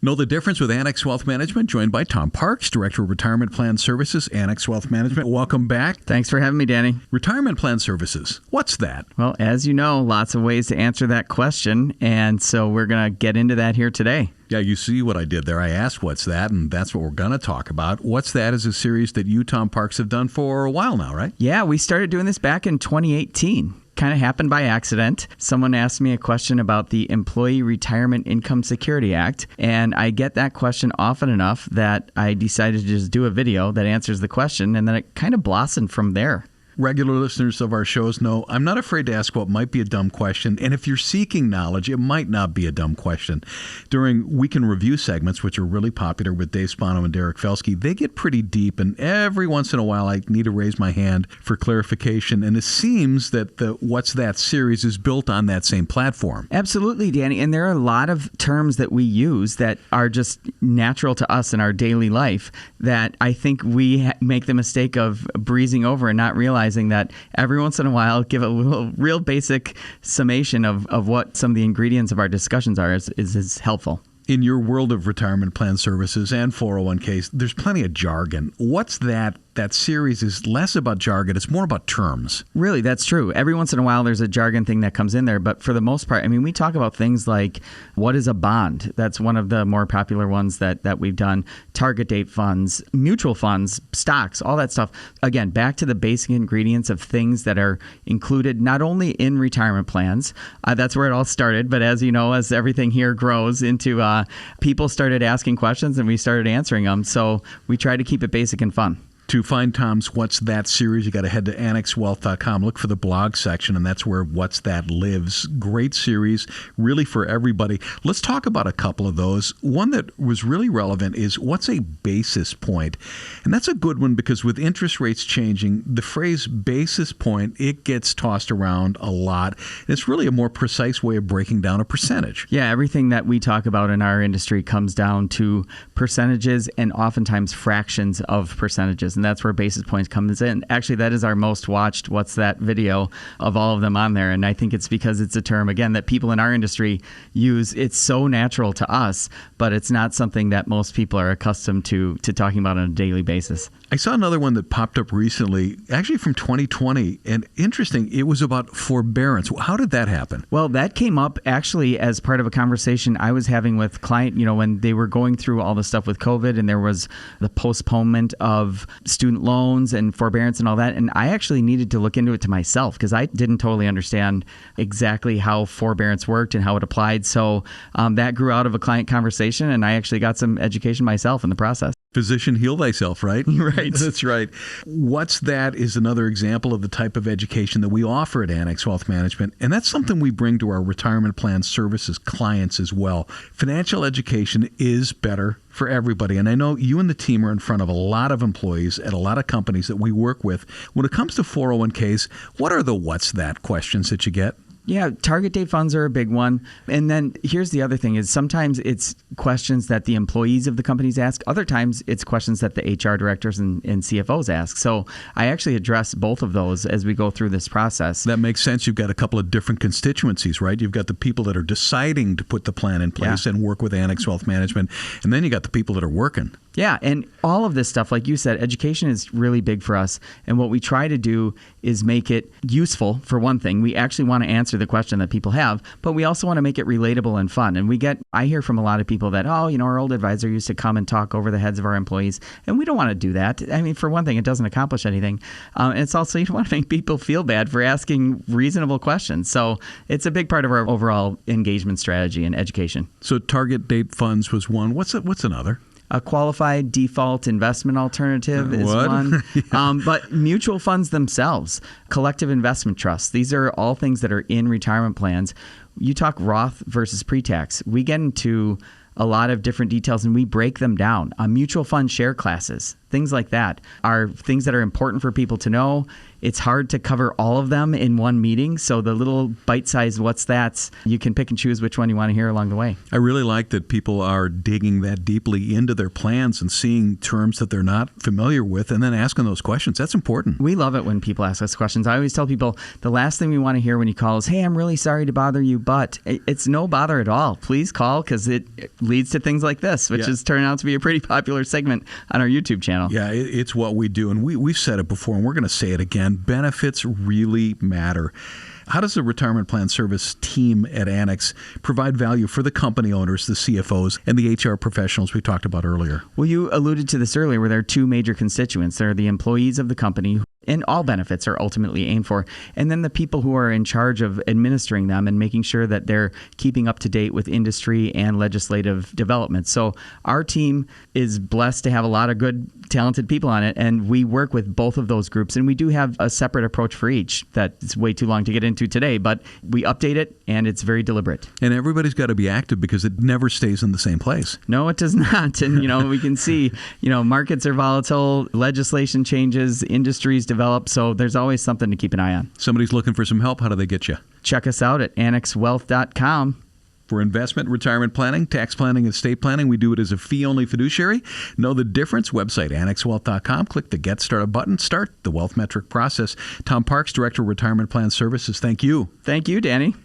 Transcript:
Know the difference with Annex Wealth Management, joined by Tom Parks, Director of Retirement Plan Services, Annex Wealth Management. Welcome back. Thanks for having me, Danny. Retirement Plan Services, what's that? Well, as you know, lots of ways to answer that question, and so we're going to get into that here today. Yeah, you see what I did there. I asked what's that, and that's what we're going to talk about. What's That is a series that you, Tom Parks, have done for a while now, right? Yeah, we started doing this back in 2018. Kind of happened by accident. Someone asked me a question about the Employee Retirement Income Security Act, and I get that question often enough that I decided to just do a video that answers the question, and then it kind of blossomed from there. Regular listeners of our shows know I'm not afraid to ask what might be a dumb question, and if you're seeking knowledge, it might not be a dumb question. During Week in Review segments, which are really popular with Dave Spano and Derek Felsky, they get pretty deep, and every once in a while I need to raise my hand for clarification, and it seems that the What's That series is built on that same platform. Absolutely, Danny, and there are a lot of terms that we use that are just natural to us in our daily life that I think we make the mistake of breezing over and not realizing that every once in a while, give a little real basic summation of what some of the ingredients of our discussions are is helpful. In your world of retirement plan services and 401ks, there's plenty of jargon. What's That? That series is less about jargon. It's more about terms. Really, that's true. Every once in a while, there's a jargon thing that comes in there. But for the most part, I mean, we talk about things like what is a bond? That's one of the more popular ones that we've done. Target date funds, mutual funds, stocks, all that stuff. Again, back to the basic ingredients of things that are included not only in retirement plans. That's where it all started. But as you know, as everything here grows into people started asking questions and we started answering them. So we try to keep it basic and fun. To find Tom's What's That series, you got to head to annexwealth.com, look for the blog section, and that's where What's That lives. Great series, really for everybody. Let's talk about a couple of those. One that was really relevant is what's a basis point? And that's a good one because with interest rates changing, the phrase basis point, it gets tossed around a lot. And it's really a more precise way of breaking down a percentage. Yeah, everything that we talk about in our industry comes down to percentages and oftentimes fractions of percentages. And that's where basis points comes in. Actually, that is our most watched What's That video of all of them on there. And I think it's because it's a term, again, that people in our industry use. It's so natural to us, but it's not something that most people are accustomed to talking about on a daily basis. I saw another one that popped up recently, actually from 2020. And interesting, it was about forbearance. How did that happen? Well, that came up actually as part of a conversation I was having with a client, when they were going through all the stuff with COVID and there was the postponement of student loans and forbearance and all that. And I actually needed to look into it to myself because I didn't totally understand exactly how forbearance worked and how it applied. So that grew out of a client conversation and I actually got some education myself in the process. Physician, heal thyself, right? Right. That's right. What's That is another example of the type of education that we offer at Annex Wealth Management, and that's something we bring to our retirement plan services clients as well. Financial education is better for everybody, and I know you and the team are in front of a lot of employees at a lot of companies that we work with. When it comes to 401ks, what are the what's that questions that you get? Yeah, target date funds are a big one. And then here's the other thing is sometimes it's questions that the employees of the companies ask. Other times it's questions that the HR directors and CFOs ask. So I actually address both of those as we go through this process. That makes sense. You've got a couple of different constituencies, right? You've got the people that are deciding to put the plan in place and work with Annex Wealth Management. And then you got the people that are working. Yeah, and all of this stuff, like you said, education is really big for us. And what we try to do is make it useful, for one thing. We actually want to answer the question that people have, but we also want to make it relatable and fun. And I hear from a lot of people that, our old advisor used to come and talk over the heads of our employees. And we don't want to do that. I mean, for one thing, it doesn't accomplish anything. And it's also, you don't want to make people feel bad for asking reasonable questions. So it's a big part of our overall engagement strategy and education. So target date funds was one. What's another? A qualified default investment alternative is one. But mutual funds themselves, collective investment trusts, these are all things that are in retirement plans. You talk Roth versus pre-tax. We get into a lot of different details and we break them down. Mutual fund share classes. things like that are things that are important for people to know. It's hard to cover all of them in one meeting. So the little bite-sized what's that's, you can pick and choose which one you want to hear along the way. I really like that people are digging that deeply into their plans and seeing terms that they're not familiar with and then asking those questions. That's important. We love it when people ask us questions. I always tell people the last thing we want to hear when you call is, hey, I'm really sorry to bother you, but it's no bother at all. Please call, because it leads to things like this, which has turned out to be a pretty popular segment on our YouTube channel. Yeah, it's what we do. And we've said it before, and we're going to say it again. Benefits really matter. How does the retirement plan service team at Annex provide value for the company owners, the CFOs, and the HR professionals we talked about earlier? Well, you alluded to this earlier, where there are two major constituents. There are the employees of the company, and all benefits are ultimately aimed for, and then the people who are in charge of administering them and making sure that they're keeping up to date with industry and legislative development. So our team is blessed to have a lot of good, talented people on it, and we work with both of those groups, and we do have a separate approach for each that's way too long to get into today, but we update it, and it's very deliberate. And everybody's got to be active, because it never stays in the same place. No, it does not. And, we can see, markets are volatile, legislation changes, industries develop, so there's always something to keep an eye on. Somebody's looking for some help. How do they get you? Check us out at annexwealth.com. For investment, retirement planning, tax planning, and estate planning, we do it as a fee-only fiduciary. Know the difference? Website, annexwealth.com. Click the Get Started button. Start the wealth metric process. Tom Parks, Director of Retirement Plan Services. Thank you. Thank you, Danny.